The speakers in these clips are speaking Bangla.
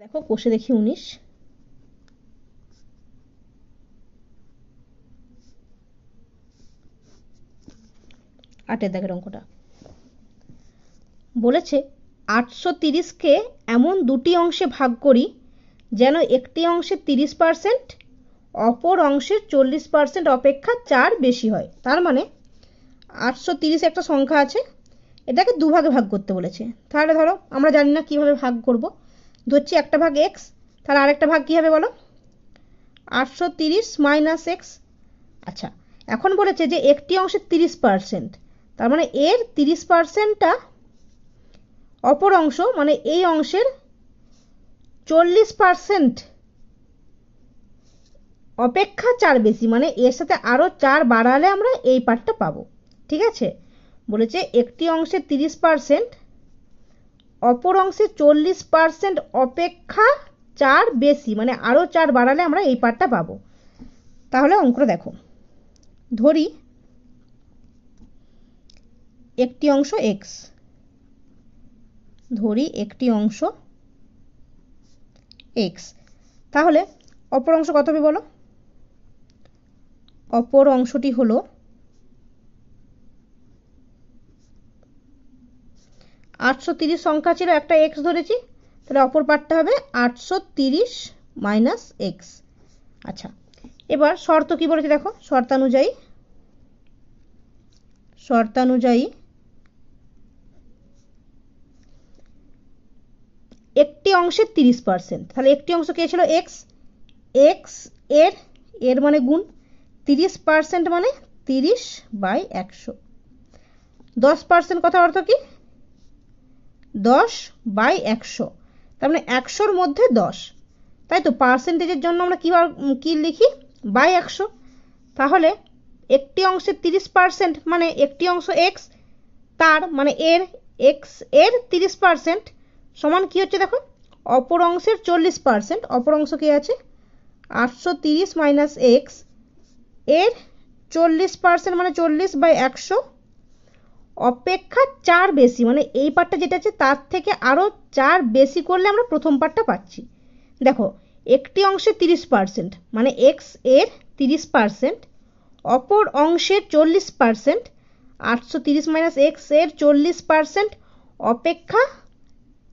দেখো কষে দেখি 19। আটের দাগের অঙ্কটা বলেছে 830কে এমন দুটি অংশে ভাগ করি যেন একটি অংশের 30% অপর অংশের 40% অপেক্ষা 4 বেশি হয়। তার মানে 830 একটা সংখ্যা আছে, এটাকে দুভাগে ভাগ করতে বলেছে। তাহলে ধরো আমরা জানি না কিভাবে ভাগ করব, ধরছি একটা ভাগ x, তাহলে আরেকটা ভাগ কি হবে বলো, 830 মাইনাস এক্স। আচ্ছা, এখন বলেছে যে একটি অংশের 30%, তার মানে এর 30%টা অপর অংশ মানে এই অংশের 40% অপেক্ষা 4 বেশি, মানে এর সাথে আরো 4 বাড়ালে আমরা এই পার্টটা পাবো। ঠিক আছে, বলেছে একটি অংশের 30% অপর অংশের 40% অপেক্ষা 4 বেশি, মানে আরো 4 বাড়ালে আমরা এই পার্টটা পাবো। তাহলে অঙ্কটা দেখো, ধরি একটি অংশ x, ধরি একটি অংশ x, তাহলে অপর অংশ কত হবে বলো, অপর অংশটি হলো 830 সংখ্যা ছিল, একটা x ধরেছি, তাহলে অপর পার্টটা হবে 830 মাইনাস এক্স। আচ্ছা, এবার শর্ত কি বলেছে দেখো, শর্তানুযায়ী একটি অংশের 30%, তাহলে একটি অংশ কে ছিল x, x এর মানে গুণ 30% মানে 30/100। 10% কথা অর্থ কি 10/100, তার মানে 100-র মধ্যে 10, তাই তো পার্সেন্টেজের জন্য আমরা কি লিখি বাই 100। তাহলে একটি অংশের 30% মানে একটি অংশ x, তার মানে x এর 30% সমান কি হচ্ছে দেখো, অপর অংশের 40%, অপর অংশ কি আছে 830 মাইনাস এক্স, এর 40% মানে 40/100 অপেক্ষা 4 বেশি, মানে এই পার্টটা যেটা আছে তার থেকে আরো 4 বেশি করলে আমরা প্রথম পার্টটা পাচ্ছি। দেখো একটি অংশের 30% মানে x এর 30%, অপর অংশের 40%, 830 মাইনাস x এর 40% অপেক্ষা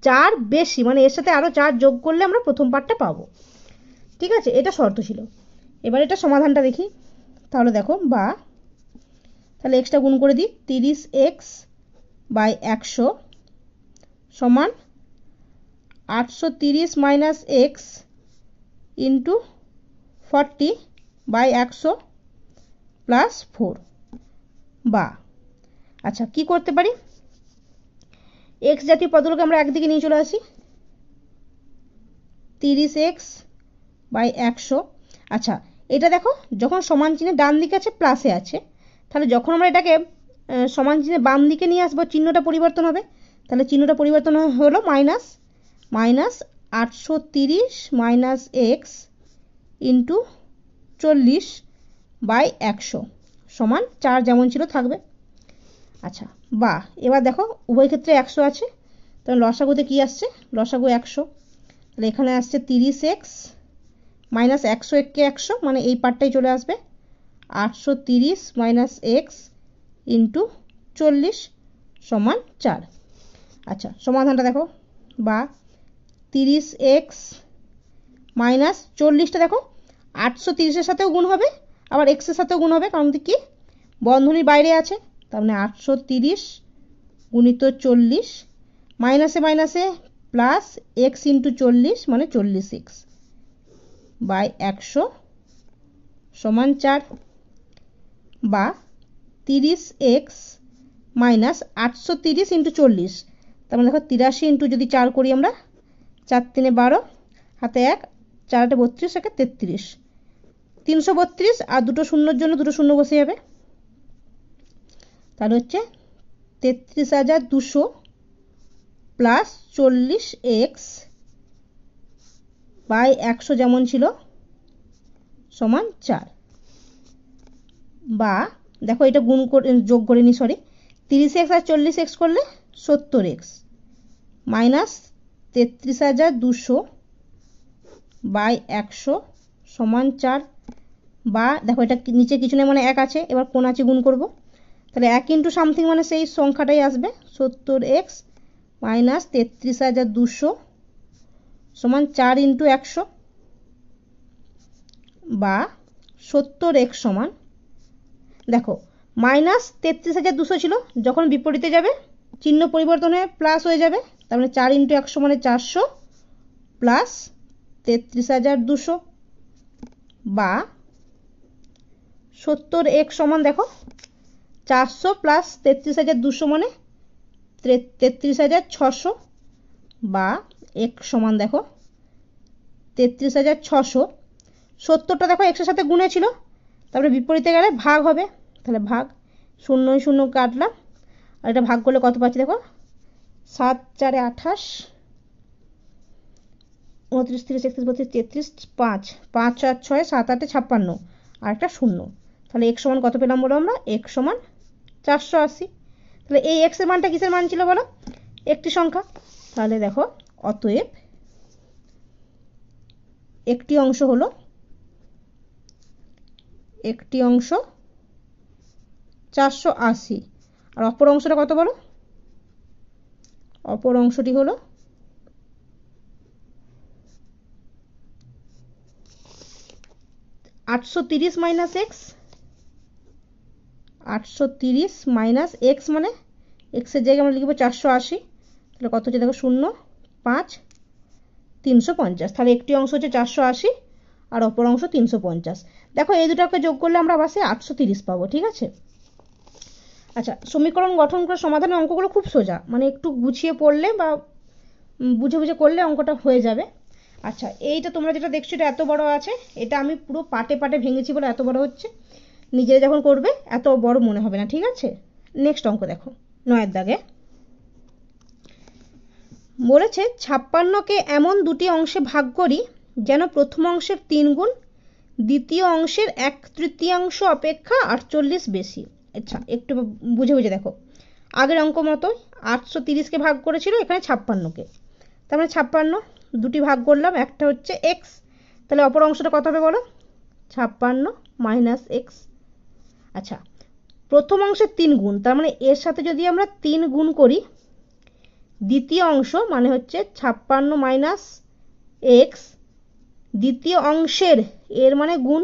4 বেশি, মানে এর সাথে আরো 4 যোগ করলে আমরা প্রথম পার্টটা পাবো। ঠিক আছে, এটা শর্ত ছিল। এবার এটা সমাধানটা দেখি, তাহলে দেখো তাহলে এক্সটা গুণ করে দিই, 30x/100 সমান 830 মাইনাস এক্স ইন্টু 40/100 প্লাস 4। আচ্ছা, কি করতে পারি, এক্স জাতীয় পদগুলোকে আমরা একদিকে নিয়ে চলে আসি, 30x/100। আচ্ছা, এটা দেখো যখন সমান চিহ্নে ডান দিকে আছে প্লাসে আছে, তাহলে যখন আমরা এটাকে সমান চিহ্নে বাম দিকে নিয়ে আসবো চিহ্নটা পরিবর্তন হবে, তাহলে চিহ্নটা পরিবর্তন হলো মাইনাস 830 মাইনাস এক্স ইন্টু 40/100 সমান 4, যেমন ছিল থাকবে। আচ্ছা, এবার দেখো উভয় ক্ষেত্রে 100 আছে, তাহলে লসাগুতে কি আসছে, লসাগু 100, তাহলে এখানে আসছে 30x মাইনাস 100 একে 100, মানে এই পার্টটাই চলে আসবে 830 মাইনাস এক্স ইন্টু 40 সমান 4। আচ্ছা, সমাধানটা দেখো, 30x মাইনাস 40টা দেখো 830-এর সাথেও গুণ হবে, আবার x এর সাথেও গুণ হবে, কারণ কি বন্ধনীর বাইরে আছে, তার মানে 830 গুণিত 40 মাইনাসে প্লাস x ইন্টু 40 মানে 40x/100 সমান 4, বা 30x মাইনাস 830 ইন্টু 40, তার মানে দেখো 83 ইন্টু যদি 4 করি আমরা, 4 3 12, হাতে 1, 4 8 32, 1 33, 332, আর দুটো শূন্যর জন্য দুটো শূন্য বসে যাবে, তাহলে হচ্ছে 33,200 প্লাস 40x/100 যেমন ছিল সমান 4। বা দেখো এটা যোগ করে নি, 30x আর 40x করলে 70x মাইনাস 33,200 বাই 100 সমান 4, বা দেখো এটা নিচে কিছু নেই মানে 1 আছে, এবার কোণ আছে গুণ করব, তাহলে 1 ইন্টু সামথিং মানে সেই সংখ্যাটাই আসবে 70x মাইনাস 33,200 সমান 4 ইন্টু 100, বা 70x সমান, দেখো মাইনাস 33,200 ছিল, যখন বিপরীতে যাবে চিহ্ন পরিবর্তন হয়ে প্লাস হয়ে যাবে, তার মানে 4 ইন্টু 100 মানে 400 প্লাস 33,200, বা 70x সমান দেখো 400 প্লাস 33,200 মানে 33,600, বা x সমান দেখো 33,600, 70টা দেখো x এর সাথে গুণে ছিল, তারপরে বিপরীতে গেলে ভাগ হবে, তাহলে ভাগ, 0 0 কাটলাম, আর এটা ভাগ করলে কত পাচ্ছি দেখো 7 4 28, 29 30 31 32 33, 5 5 4 6 7 8 56, আর একটা 0, তাহলে x সমান কত পেলাম বলো আমরা, x সমান 480। তাহলে এই x এর মানটা কিসের মান ছিল বলো, একটি সংখ্যা, তাহলে দেখো অতএব একটি অংশ হলো, একটি অংশ 480, আর অপর অংশটা কত বলো, অপর অংশটি হলো 830 মাইনাস x, 830 মাইনাস x মানে x এর জায়গায় আমরা লিখব 480, তাহলে কত হচ্ছে দেখো 0 5 350, তাহলে একটি অংশ হচ্ছে 480 আর অপর অংশ 350, দেখো এই দুটোকে যোগ করলে আমরা আবার সেই 830 পাবো, ঠিক আছে। আচ্ছা, সমীকরণ গঠন করে সমাধানের অঙ্কগুলো খুব সোজা, মানে একটু গুছিয়ে পড়লে বা বুঝে বুঝে করলে অঙ্কটা হয়ে যাবে। আচ্ছা, এইটা তোমরা যেটা দেখছো এটা এত বড় আছে, এটা আমি পুরো পাটে পাটে ভেঙেছি বলে এত বড় হচ্ছে, নিজেরা যখন করবে এত বড় মনে হবে না, ঠিক আছে। নেক্সট অঙ্ক দেখো 9 এর দাগে বলেছে 56কে এমন দুটি অংশে ভাগ করি যেন প্রথম অংশের 3 গুণ দ্বিতীয় অংশের 1/3 অপেক্ষা 48 বেশি। আচ্ছা, একটু বুঝে বুঝে দেখো, আগের অঙ্ক মতোই 830কে ভাগ করেছিল, এখানে 56কে, তার মানে 56 দুটি ভাগ করলাম, একটা হচ্ছে x, তাহলে অপর অংশটা কত হবে বলো, 56 মাইনাস x। আচ্ছা, প্রথম অংশের 3 গুণ, তার মানে এর সাথে যদি আমরা 3 গুণ করি, দ্বিতীয় অংশ মানে হচ্ছে 56 মাইনাস x, দ্বিতীয় অংশের এর মানে গুণ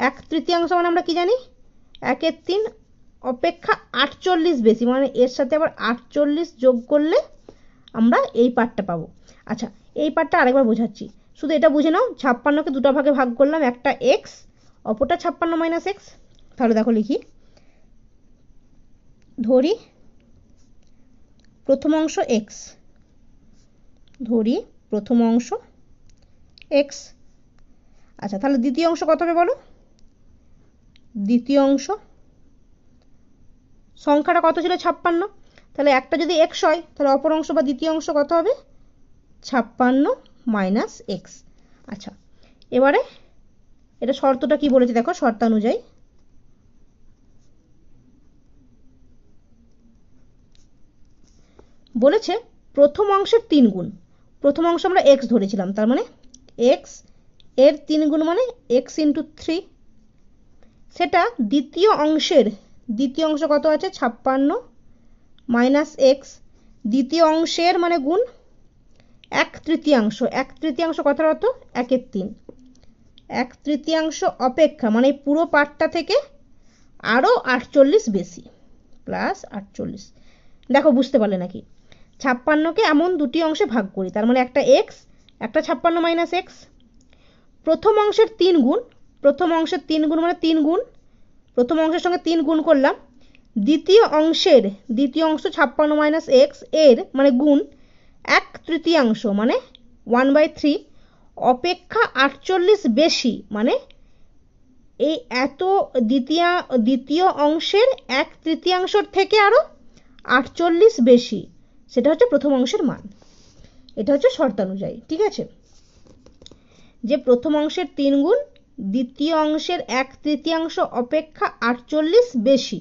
1/3 মানে আমরা কি জানি 1/3 অপেক্ষা 48 বেশি, মানে এর সাথে আবার 48 যোগ করলে আমরা এই পার্টটা পাবো। আচ্ছা, এই পার্টটা আরেকবার বোঝাচ্ছি, শুধু এটা বুঝে নাও, 56কে দুটো ভাগে ভাগ করলাম, একটা x অপরটা 56 মাইনাস x, তাহলে দেখো লিখি, ধরি প্রথম অংশ x, ধরি প্রথম অংশ x। আচ্ছা, তাহলে দ্বিতীয় অংশ কত হবে বলো, দ্বিতীয় অংশ সংখ্যাটা কত ছিল 56, তাহলে একটা যদি x হয় তাহলে অপর অংশ বা দ্বিতীয় অংশ কত হবে 56 মাইনাস x। আচ্ছা, এবারে এটা শর্তটা কি বলেছে দেখো, শর্তানুযায়ী বলেছে প্রথম অংশের 3 গুণ, প্রথম অংশ আমরা x ধরেছিলাম, তার মানে x এর 3 গুণ মানে x ইন্টু 3, সেটা দ্বিতীয় অংশের, দ্বিতীয় অংশ কত আছে 56 মাইনাস x, দ্বিতীয় অংশের মানে গুণ 1/3, 1/3 কথার অর্থ 1/3, 1/3 অপেক্ষা মানে পুরো পার্টটা থেকে আরও 48 বেশি, প্লাস 48। দেখো বুঝতে পারলে নাকি, 56কে এমন দুটি অংশে ভাগ করি, তার মানে একটা x একটা 56 মাইনাস x, প্রথম অংশের 3 গুণ, প্রথম অংশের 3 গুণ মানে 3 গুণ, প্রথম অংশের সঙ্গে 3 গুণ করলাম, দ্বিতীয় অংশের, দ্বিতীয় অংশ 56 মাইনাস x এর মানে গুণ 1/3 মানে 1/3 অপেক্ষা 48 বেশি, মানে এই এত দ্বিতীয় অংশের 1/3 থেকে আরো 48 বেশি, সেটা হচ্ছে প্রথম অংশের মান। এটা হচ্ছে শর্তানুযায়ী, ঠিক আছে, যে প্রথম অংশের 3 গুণ দ্বিতীয় অংশের 1/3 অপেক্ষা 48 বেশি,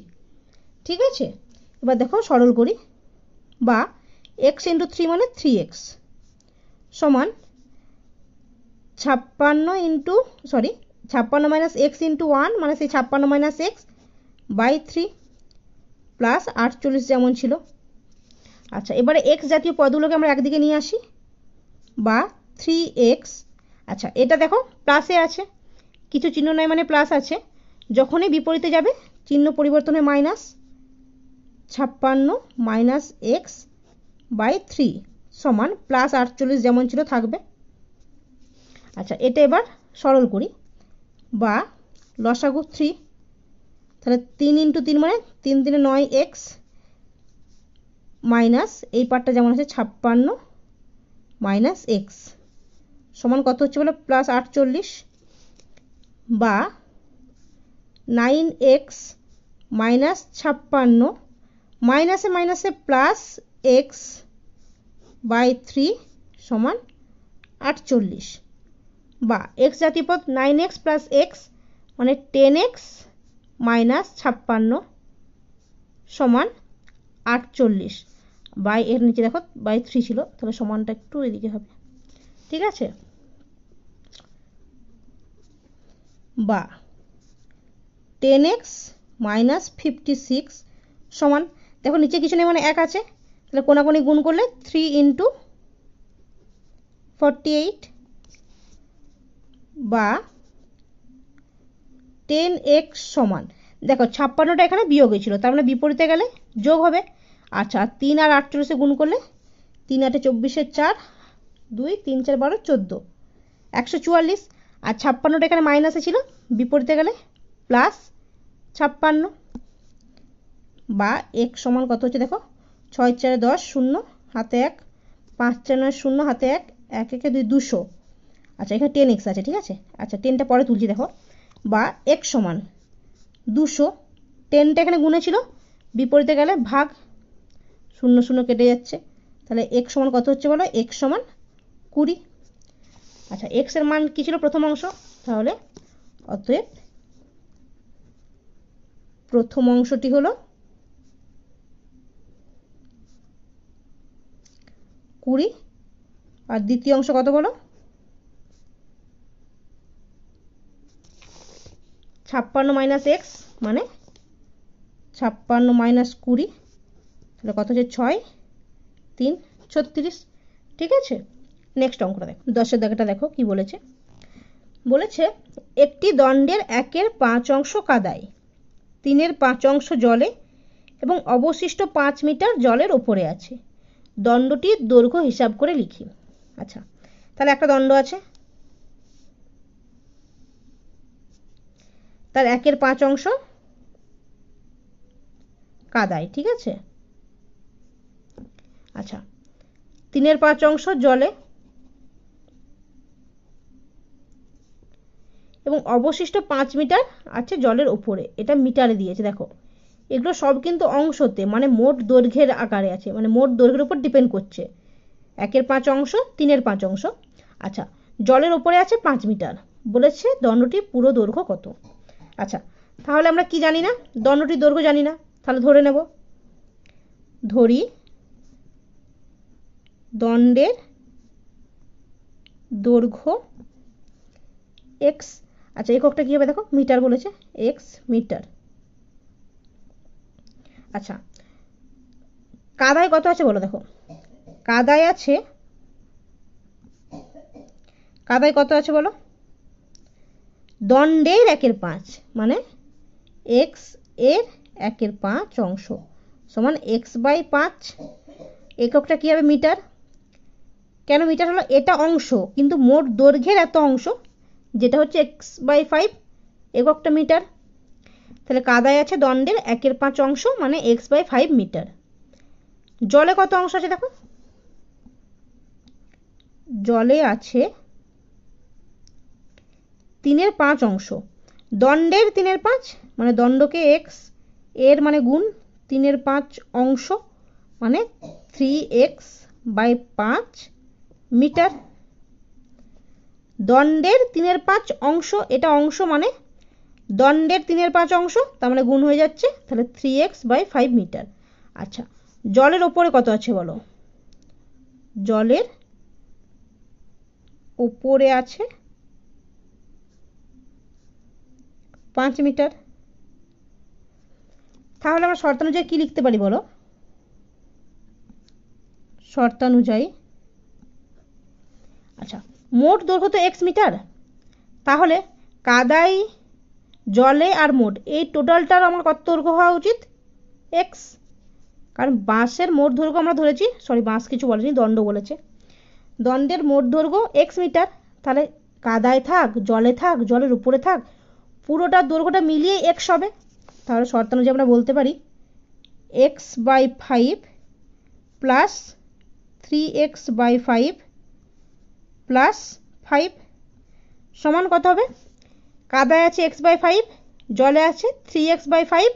ঠিক আছে। এবার দেখো সরল করি, বা x ইন্টু 3 মানে 3x সমান 56 মাইনাস এক্স ইন্টু 1 মানে সেই 56 মাইনাস এক্স বাই 3 প্লাস 48 যেমন ছিল। আচ্ছা, এবারে এক্স জাতীয় পদগুলোকে আমরা একদিকে নিয়ে আসি, বা 3x। আচ্ছা, এটা দেখো প্লাসে আছে, কিছু চিহ্ন নাই মানে প্লাস আছে, যখনই বিপরীতে যাবে চিহ্ন পরিবর্তন হয়ে মাইনাস। 56 মাইনাস এক্স বাই 3 সমান প্লাস 48 যেমন ছিল থাকবে। আচ্ছা, এটা এবার সরল করি, বা লসাগু 3, তাহলে 3 ইন্টু 3 মানে 3 3 9x মাইনাস এই পার্টটা যেমন আছে 56 মাইনাস এক্স সমান কত হচ্ছে বলে প্লাস 48, বা 9x মাইনাস 56 মাইনাসে মাইনাসে প্লাস এক্স বাই 3 সমান 48, বা এক্স জাতীয় পদ 9x প্লাস এক্স মানে 10x মাইনাস 56 সমান 48, বাই এর নিচে দেখো বাই 3 ছিল, তাহলে সমানটা একটু এদিকে হবে, ঠিক আছে। বা 10x মাইনাস 56 সমান, দেখো নিচে কিছু নেই মানে 1 আছে, তাহলে কোনাকুনি গুণ করলে 3 ইন্টু 48, বা 10x সমান, দেখো 56টা এখানে বিয়োগ হয়েছিল, তার মানে বিপরীতে গেলে যোগ হবে। আচ্ছা, 3 আর 48 গুণ করলে 3 8 24 4, 2 3 4 12 14, 144। আর 56টা এখানে মাইনাসে ছিল, বিপরীতে গেলে প্লাস 56, বা x সমান কত হচ্ছে দেখো 6 4 10 0 হাতে 1, 5 4 9 0 হাতে 1, 1 1 2 200। আচ্ছা, এখানে 10x আছে, ঠিক আছে। আচ্ছা, 10টা পরে তুলছি দেখো, বা x সমান 200, 10টা এখানে গুণে ছিল, বিপরীতে গেলে ভাগ, 0 0 কেটে যাচ্ছে, তাহলে x সমান কত হচ্ছে বলো, x সমান 20। আচ্ছা, x এর মান কি ছিল প্রথম অংশ, তাহলে অতএব প্রথম অংশটি হলো 20, আর দ্বিতীয় অংশ কত বলো 56 মাইনাস এক্স মানে 56 মাইনাস 20, তাহলে কত হচ্ছে 6 3 36, ঠিক আছে। নেক্সট অঙ্কটা দেখো, 10 এর দাগটা দেখো কি বলেছে। বলেছে একটি দণ্ডের 1/5 অংশ কাদায়, 3/5 অংশ জলে এবং অবশিষ্ট 5 মিটার জলের ওপরে আছে, দণ্ডটির দৈর্ঘ্য হিসাব করে লিখি। আচ্ছা, তাহলে একটা দণ্ড আছে, তার 1/5 অংশ কাদায়, ঠিক আছে। আচ্ছা, 3/5 অংশ জলে এবং অবশিষ্ট 5 মিটার আছে জলের ওপরে, এটা মিটারে দিয়েছে। দেখো এগুলো সব কিন্তু অংশতে, মানে মোট দৈর্ঘ্যের আকারে আছে, মানে মোট দৈর্ঘ্যের উপর ডিপেন্ড করছে। 1/5 অংশ, 3/5 অংশ। আচ্ছা, জলের ওপরে আছে 5 মিটার, বলেছে দণ্ডটির পুরো দৈর্ঘ্য কত। আচ্ছা, তাহলে আমরা কি জানি না, দণ্ডটির দৈর্ঘ্য জানি না, তাহলে ধরে নেব, ধরি দণ্ডের দৈর্ঘ্য x। আচ্ছা, এককটা কি হবে দেখো, মিটার বলেছে, x মিটার। আচ্ছা, কাদায় কত আছে বলো, দেখো কাদায় আছে, কাদায় কত আছে বলো, দণ্ডের 1/5 মানে x এর 1/5 অংশ সমান x বাই 5, এককটা কি হবে মিটার। কেন মিটার হলো, এটা অংশ কিন্তু মোট দৈর্ঘ্যের এত অংশ, যেটা হচ্ছে x বাই 5, এককটা মিটার। তাহলে কাদায় আছে দণ্ডের 1/5 অংশ মানে x বাই 5 মিটার। জলে কত অংশ আছে দেখো, জলে আছে 3/5 অংশ, দণ্ডের 3/5 মানে দণ্ডকে x এর মানে গুণ 3/5 অংশ মানে 3x বাই 5 মিটার। দণ্ডের 3/5 অংশ, এটা অংশ মানে দণ্ডের 3/5 অংশ, তার মানে গুণ হয়ে যাচ্ছে, তাহলে 3x বাই 5 মিটার। আচ্ছা, জলের ওপরে কত আছে বলো, জলের ওপরে আছে 5 মিটার। তাহলে আমরা শর্তানুযায়ী কি লিখতে পারি বলো? শর্তানুযায়ী, আচ্ছা মোট দৈর্ঘ্য তো x মিটার, তাহলে কাদাই, জলে আর মোট এই টোটালটার আমার কত দৈর্ঘ্য হওয়া উচিত? x। কারণ বাঁশের মোট দৈর্ঘ্য আমরা ধরেছি, সরি বাঁশ কিছু বলেনি, দণ্ড বলেছে, দণ্ডের মোট দৈর্ঘ্য x মিটার, তাহলে কাদায় থাক, জলে থাক, জলের উপরে থাক, পুরোটা দৈর্ঘ্যটা মিলিয়ে x হবে। তাহলে শর্তানুযায়ী আমরা বলতে পারি x/5 প্লাস 3x/5 প্লাস 5 সমান কত হবে? কাদায় আছে x/5, জলে আছে 3x/5,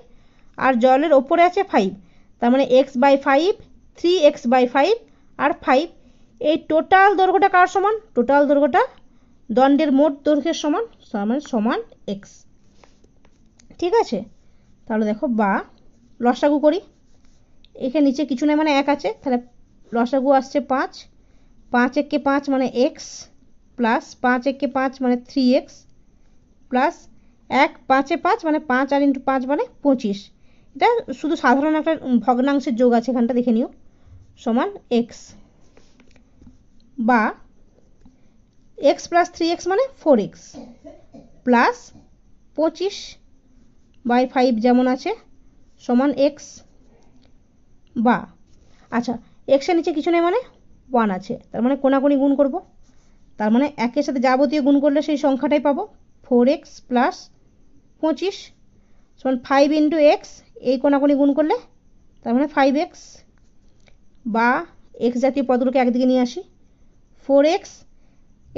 আর জলের ওপরে আছে 5, তার মানে x/5, 3x/5 আর 5, এই টোটাল দৈর্ঘ্যটা কার সমান? টোটাল দৈর্ঘ্যটা দণ্ডের মোট দৈর্ঘ্যের সমান, সমান x। ঠিক আছে, তাহলে দেখো বা লসাগু করি, এখানে নিচে কিছু নেই মানে 1 আছে, তাহলে লসাগু আসছে 5, 5 একে 5 মানে x, প্লাস 5 একে 5 মানে 3x, প্লাস 1 5 এ 5 মানে 5 আর ইন্টু 5 মানে 25। এটা শুধু সাধারণ একটা ভগ্নাংশের যোগ আছে এখানটা, দেখে নিও, সমান x। বা x প্লাস 3x মানে 4x প্লাস 25/5 যেমন আছে সমান x। বা আচ্ছা x এর নিচে কিছু নেই মানে 1 আছে, তার মানে কোনাকুনি গুণ করব, তার মানে একের সাথে যাবতীয় গুণ করলে সেই সংখ্যাটাই পাবো, 4x প্লাস 25 সমান 5 ইন্টু এক্স, এই কোনাকুনি গুণ করলে তার মানে 5x। বা x জাতীয় পদগুলোকে একদিকে নিয়ে আসি, 4x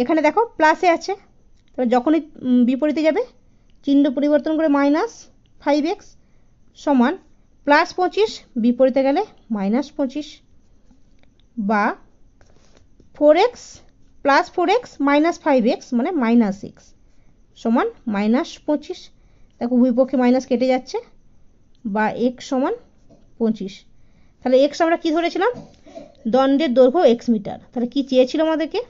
এখানে দেখো প্লাসে আছে, তবে যখনই বিপরীতে যাবে চিহ্ন পরিবর্তন করে -5x সমান প্লাস 25, বিপরীতে গেলে -25। বা 4x plus 4x minus 5x মানে -6 সমান -25। দেখো উভয়পক্ষে মাইনাস কেটে যাচ্ছে, বা x সমান 25। তাহলে x আমরা কি ধরেছিলাম? দণ্ডের দৈর্ঘ্য x মিটার। তাহলে কি চেয়েছিল আমাদেরকে?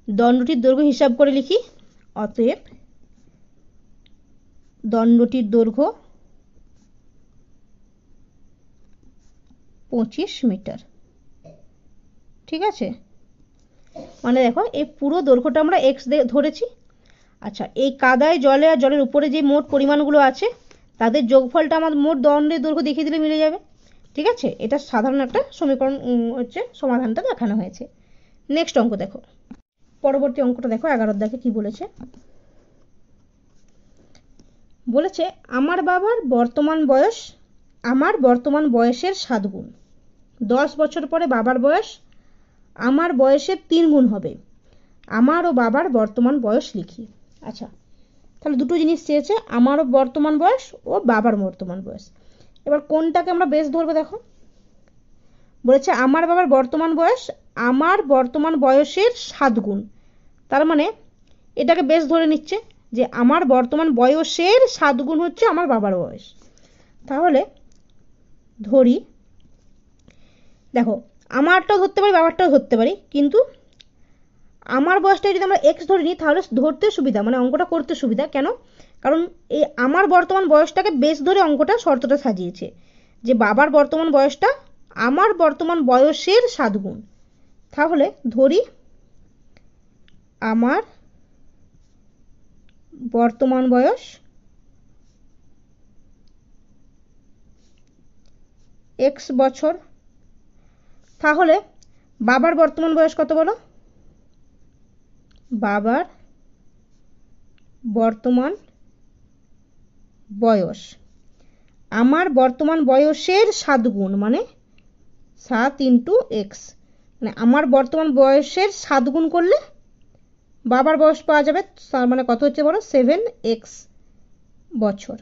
দণ্ডটির দৈর্ঘ্য হিসাব করে লিখি, অতএব দণ্ডটির দৈর্ঘ্য 25 মিটার। ঠিক আছে, মানে দেখো এই পুরো দৈর্ঘ্যটা আমরা x ধরেছি। আচ্ছা এই কাদায়, জলে আর জলের উপরে যে মোট পরিমাণগুলো আছে তাদের যোগফলটা আমার মোট দণ্ডের দৈর্ঘ্য দেখিয়ে দিলে মিলে যাবে। ঠিক আছে, এটা সাধারণ একটা সমীকরণ হচ্ছে, সমাধানটা দেখানো হয়েছে। নেক্সট অঙ্ক দেখো, পরবর্তী অঙ্কটা দেখো 11 দেখে কি বলেছে। বলেছে আমার বর্তমান বয়সের 7 গুণ, 10 বছর পরে বাবার বয়স আমার বয়সের 3 গুণ হবে, আমার ও বাবার বর্তমান বয়স লিখি। আচ্ছা তাহলে দুটো জিনিস চেয়েছে, আমারও বর্তমান বয়স ও বাবার বর্তমান বয়স। এবার কোনটাকে আমরা বেস ধরবো দেখো, বলেছে আমার বাবার বর্তমান বয়স আমার বর্তমান বয়সের 7 গুণ, তার মানে এটাকে বেস ধরে নিচ্ছে যে আমার বর্তমান বয়সের 7 গুণ হচ্ছে আমার বাবার বয়স। তাহলে ধরি, দেখো আমারটাও ধরতে পারি বাবারটাও ধরতে পারি, কিন্তু আমার বয়সটা যদি আমরা x ধরে নিই তাহলে ধরতে সুবিধা, মানে অঙ্কটা করতে সুবিধা। কেন? কারণ এই আমার বর্তমান বয়সটাকে বেস ধরে অঙ্কটা শর্তটা সাজিয়েছে যে বাবার বর্তমান বয়সটা আমার বর্তমান বয়সের 7 গুণ। তাহলে ধরি আমার বর্তমান বয়স x বছর, তাহলে বাবার বর্তমান বয়স কত বলো? বাবার বর্তমান বয়স আমার বর্তমান বয়সের 7 গুণ, মানে 7 ইন্টু এক্স, মানে আমার বর্তমান বয়সের 7 গুণ করলে বাবার বয়স পাওয়া যাবে, তার মানে কত হচ্ছে বলো? 7x বছর।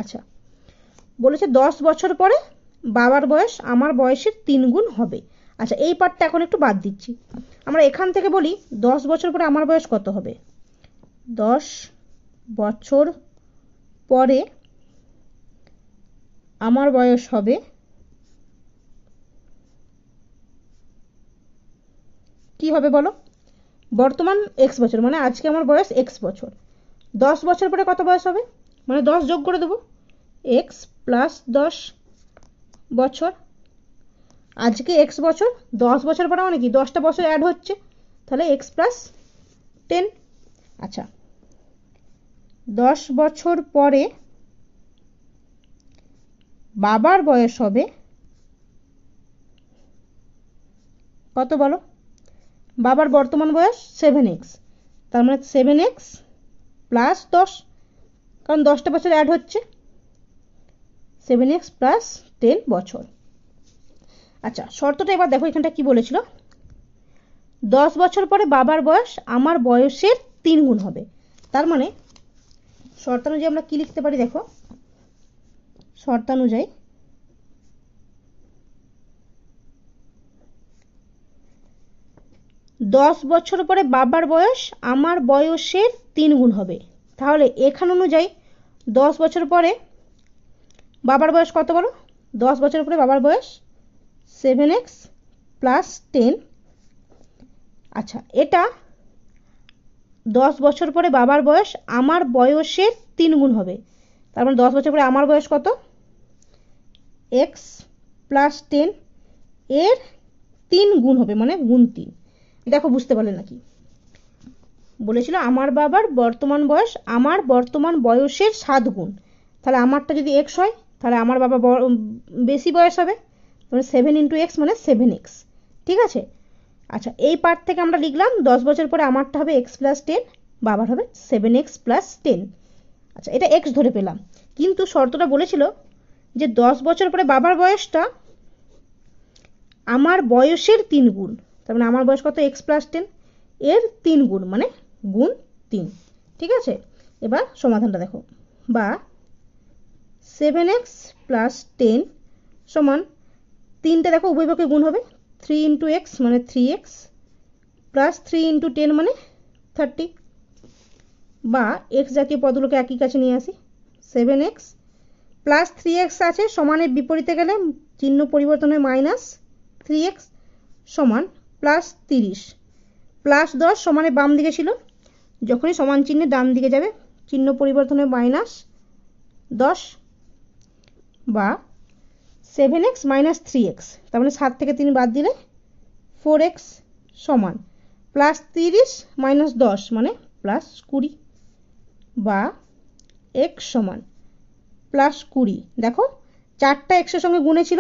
আচ্ছা বলেছে 10 বছর পরে বাবার বয়স আমার বয়সের 3 গুণ হবে। আচ্ছা এই পার্টটা এখন একটু বাদ দিচ্ছি, আমরা এখান থেকে বলি 10 বছর পরে আমার বয়স কত হবে? 10 বছর পরে আমার বয়স হবে, কি হবে বলো? বর্তমান x বছর, মানে আজকে আমার বয়স x বছর, 10 বছর পরে কত বয়স হবে, মানে 10 যোগ করে দেবো, এক্স প্লাস 10 বছর। আজকে এক্স বছর, 10 বছর পরে মানে কি 10টা বছর অ্যাড হচ্ছে, তাহলে এক্স প্লাস 10। আচ্ছা 10 বছর পরে বাবার বয়স হবে কত বলো, বাবার বর্তমান বয়স 7x, তার মানে 7x প্লাস 10, কারণ 10টা বছর অ্যাড হচ্ছে, 7x প্লাস 10 বছর। আচ্ছা শর্তটা এবার দেখো এখানটা কি বলেছিল, 10 বছর পরে বাবার বয়স আমার বয়সের 3 গুণ হবে। তার মানে শর্তানুযায়ী আমরা কি লিখতে পারি দেখো, শর্তানুযায়ী 10 বছর পরে বাবার বয়স আমার বয়সের 3 গুণ হবে। তাহলে এখান অনুযায়ী 10 বছর পরে বাবার বয়স কত বলো, 10 বছর পরে বাবার বয়স 7x প্লাস 10। আচ্ছা এটা 10 বছর পরে বাবার বয়স আমার বয়সের 3 গুণ হবে, তার মানে 10 বছর পরে আমার বয়স কত, x প্লাস 10 এর 3 গুণ হবে, মানে গুণ 3। দেখো বুঝতে পারলে নাকি, বলেছিল আমার বাবার বর্তমান বয়স আমার বর্তমান বয়সের 7 গুণ, তাহলে আমারটা যদি x হয় তাহলে আমার বাবা বেশি বয়স হবে, মানে 7 ইন্টু এক্স মানে 7x, ঠিক আছে। আচ্ছা এই পার্ট থেকে আমরা লিখলাম 10 বছর পরে আমারটা হবে x প্লাস 10, বাবার হবে 7x প্লাস 10। আচ্ছা এটা x ধরে পেলাম, কিন্তু শর্তটা বলেছিল যে 10 বছর পরে বাবার বয়সটা আমার বয়সের 3 গুণ, তার মানে আমার বয়স কত, x প্লাস 10 এর 3 গুণ মানে গুণ 3, ঠিক আছে। এবার সমাধানটা দেখো, বা 7x প্লাস 10 সমান 3টে দেখো উভয় পক্ষে গুণ হবে, 3 ইন্টু এক্স মানে 3x প্লাস 3 ইন্টু 10 মানে 30, বা এক্স জাতীয় পদগুলোকে একই কাছে নিয়ে আসি, 7x প্লাস 3x আছে সমানের বিপরীতে গেলে চিহ্ন পরিবর্তন হয় মাইনাস 3x সমান প্লাস 30 প্লাস 10 সমানে বাম দিকে ছিল, যখনই সমান চিহ্নে ডান দিকে যাবে চিহ্ন পরিবর্তন হয় মাইনাস 10, বা 7x মাইনাস 3x, তার মানে 7 থেকে 3 বাদ দিলে 4x সমান প্লাস 30 মাইনাস 10 মানে প্লাস 20, বা x সমান প্লাস 20। দেখো 4টা x এর সঙ্গে গুণে ছিল,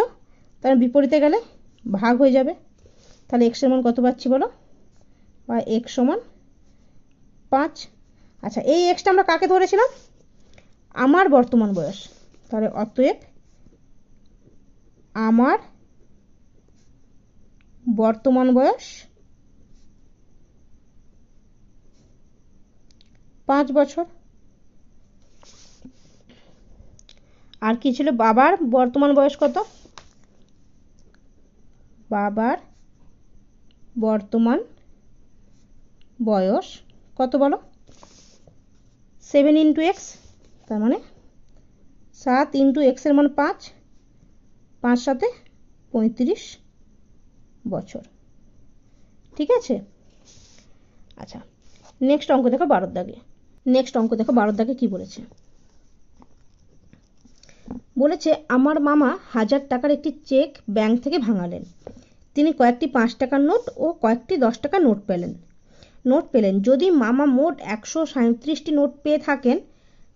তার বিপরীতে গেলে ভাগ হয়ে যাবে, তাহলে x এর মান কত পাচ্ছি বলো, বা x সমান 5। আচ্ছা এই xটা আমরা কাকে ধরেছিলাম, আমার বর্তমান বয়স, তাহলে অতএব আমার বর্তমান বয়স 5 বছর। আর কি ছিল, বাবার বর্তমান বয়স কত, বাবার বর্তমান বয়স কত বলো, 7 ইন্টু এক্স, তার মানে 7 ইন্টু এক্স এর মান 5, 5 সাথে 35 বছর, ঠিক আছে। আচ্ছা নেক্সট অঙ্ক দেখো 12 দাগে, কি বলেছে, বলেছে আমার মামা 1000 টাকার একটি চেক ব্যাংক থেকে ভাঙালেন, তিনি কয়েকটি 5 টাকার নোট ও কয়েকটি 10 টাকার নোট পেলেন। যদি মামা মোট 137টি নোট পেয়ে থাকেন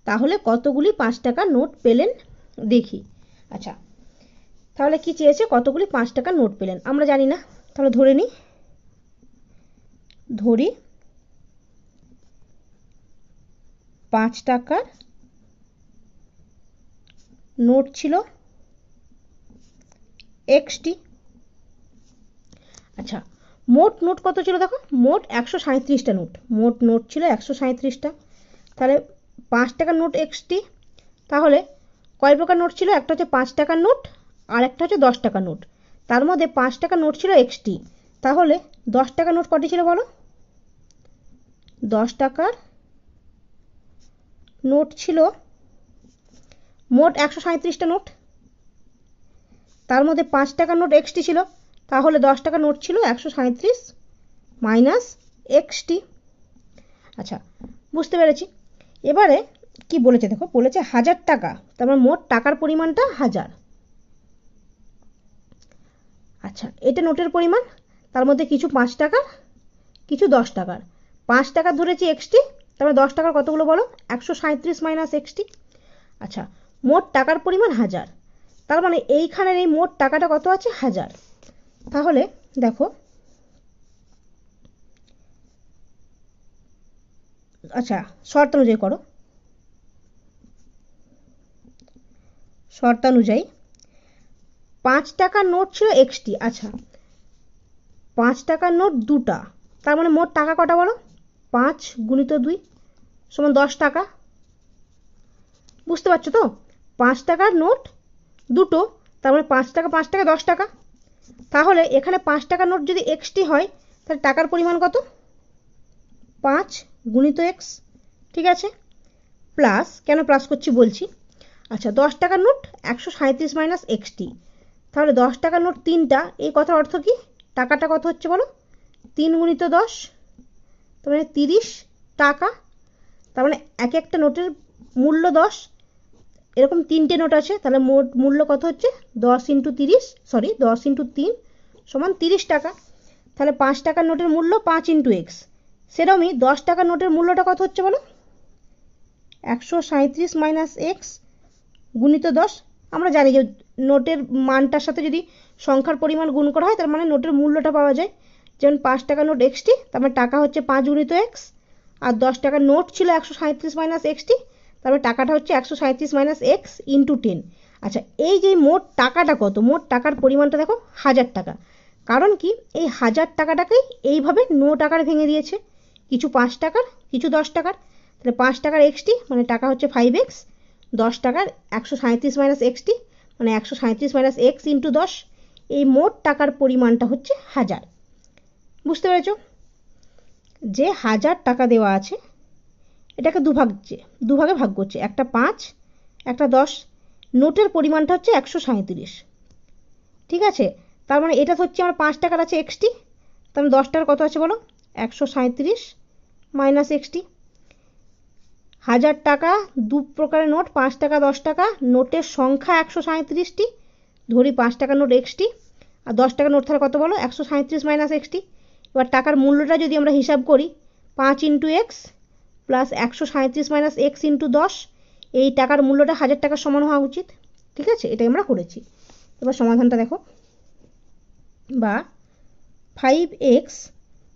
তাহলে কতগুলি 5 টাকার নোট পেলেন দেখি। আচ্ছা তাহলে কি চেয়েছে, কতগুলি 5 টাকার নোট পেলেন, আমরা জানি না, তাহলে ধরি 5 টাকার নোট ছিল xটি। আচ্ছা মোট নোট কত ছিল দেখো, মোট 137টা নোট, মোট নোট ছিল 137টা, তাহলে 5 টাকার নোট xটি, তাহলে কয় প্রকার নোট ছিল, একটা হচ্ছে 5 টাকার নোট আর একটা হচ্ছে 10 টাকার নোট, তার মধ্যে 5 টাকার নোট ছিল xটি, তাহলে 10 টাকার নোট কটি ছিল বলো, 10 টাকার নোট ছিল মোট 137টা নোট, তার মধ্যে 5 টাকার নোট xটি ছিল, তাহলে 10 টাকার নোট ছিল 137 মাইনাস xটি। আচ্ছা বুঝতে পেরেছি। এবারে কি বলেছে দেখো, বলেছে 1000 টাকা, তার মানে মোট টাকার পরিমাণটা 1000। আচ্ছা, এটা নোটের পরিমাণ, তার মধ্যে কিছু 5 টাকার, কিছু 10 টাকার। 5 টাকা ধরেছি এক্সটি, তারপরে 10 টাকার কতগুলো বলো, 137 মাইনাস এক্সটি। আচ্ছা, মোট টাকার পরিমাণ 1000, তার মানে এইখানের এই মোট টাকাটা কত আছে, 1000। তাহলে দেখো, আচ্ছা শর্ত অনুযায়ী করো, শর্তানুযায়ী 5 টাকার নোট ছিল এক্সটি। আচ্ছা, 5 টাকার নোট দুটা, তার মানে মোট টাকা কটা বলো, 5 গুণিত 2 সমান 10 টাকা। বুঝতে পারছো তো, 5 টাকার নোট দুটো, তার মানে 5 টাকা 5 টাকা 10 টাকা। তাহলে এখানে 5 টাকার নোট যদি এক্সটি হয়, তাহলে টাকার পরিমাণ কত, 5 গুণিত এক্স। ঠিক আছে, প্লাস, কেন প্লাস করছি বলছি। আচ্ছা, 10 টাকার নোট 137 মাইনাস এক্সটি, তাহলে 10 টাকার নোট তিনটা, এই কথার অর্থ কি, টাকাটা কত হচ্ছে বলো, 3 গুণিত 10, তার মানে 30 টাকা। তার মানে এক একটা নোটের মূল্য 10, এরকম তিনটে নোট আছে, তাহলে মোট মূল্য কত হচ্ছে 10 ইন্টু 30, সরি 10 ইন্টু 3 সমান 30 টাকা। তাহলে 5 টাকার নোটের মূল্য 5 ইন্টু এক্স, সেরকমই 10 টাকার নোটের মূল্যটা কত হচ্ছে বলো, 137 মাইনাস এক্স গুণিত 10। আমরা জানি যে নোটের মানটার সাথে যদি সংখ্যার পরিমাণ গুণ করা হয়, তার মানে নোটের মূল্যটা পাওয়া যায়। যেমন 5 টাকার নোট এক্সটি, তার মানে টাকা হচ্ছে 5 গুণিত এক্স, আর 10 টাকার নোট ছিল 137 মাইনাস এক্সটি, তারপরে টাকাটা হচ্ছে 137 মাইনাস এক্স ইন্টু 10। আচ্ছা, এই যে মোট টাকাটা কত, মোট টাকার পরিমাণটা দেখো 1000 টাকা। কারণ কি, এই 1000 টাকাটাকেই এইভাবে নোট আকারে ভেঙে দিয়েছে, কিছু 5 টাকার, কিছু 10 টাকার। তাহলে 5 টাকার এক্সটি মানে টাকা হচ্ছে 5x, 10 টাকার 137 মাইনাস এক্সটি মানে 137 মাইনাস এক্স ইন্টু 10। এই মোট টাকার পরিমাণটা হচ্ছে 1000। বুঝতে পেরেছ, যে 1000 টাকা দেওয়া আছে, এটাকে দুভাগে ভাগ করছে, একটা 5, একটা 10। নোটের পরিমাণটা হচ্ছে 137। ঠিক আছে, তার মানে এটা হচ্ছে আমার 5 টাকার আছে এক্সটি, তার মানে 10 টাকার কত আছে বলো, 137 মাইনাস এক্সটি। 1000 টাকা দু প্রকারের নোট, 5 টাকা 10 টাকা, নোটের সংখ্যা 137টি, ধরি 5 টাকার নোট এক্সটি, আর 10 টাকার নোট তাহলে কত বলো, 137 মাইনাস এক্সটি। এবার টাকার মূল্যটা যদি আমরা হিসাব করি, 5 into x plus 137 minus x into 10, এই টাকার মূল্যটা 1000 টাকার সমান হওয়া উচিত। ঠিক আছে, এটাই আমরা করেছি। এবার সমাধানটা দেখো, বা 5x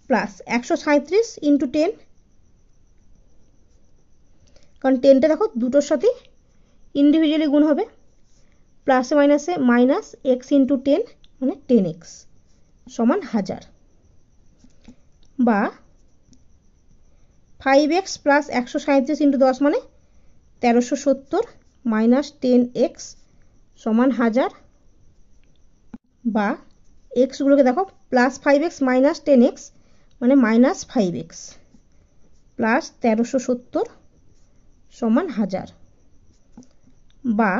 প্লাস 137 ইন্টু 10, কারণ 10টা দেখো দুটোর সাথে ইন্ডিভিজুয়ালি গুণ হবে, প্লাসে মাইনাসে মাইনাস এক্স ইন্টু 10 মানে 10x সমান 1000, বা 5x প্লাস 137 ইন্টু 10 মানে 1370 মাইনাস 10x সমান 1000, বা এক্সগুলোকে দেখো, প্লাস 5x মাইনাস 10x মানে মাইনাস 5x প্লাস 1370 সমান 1000, বা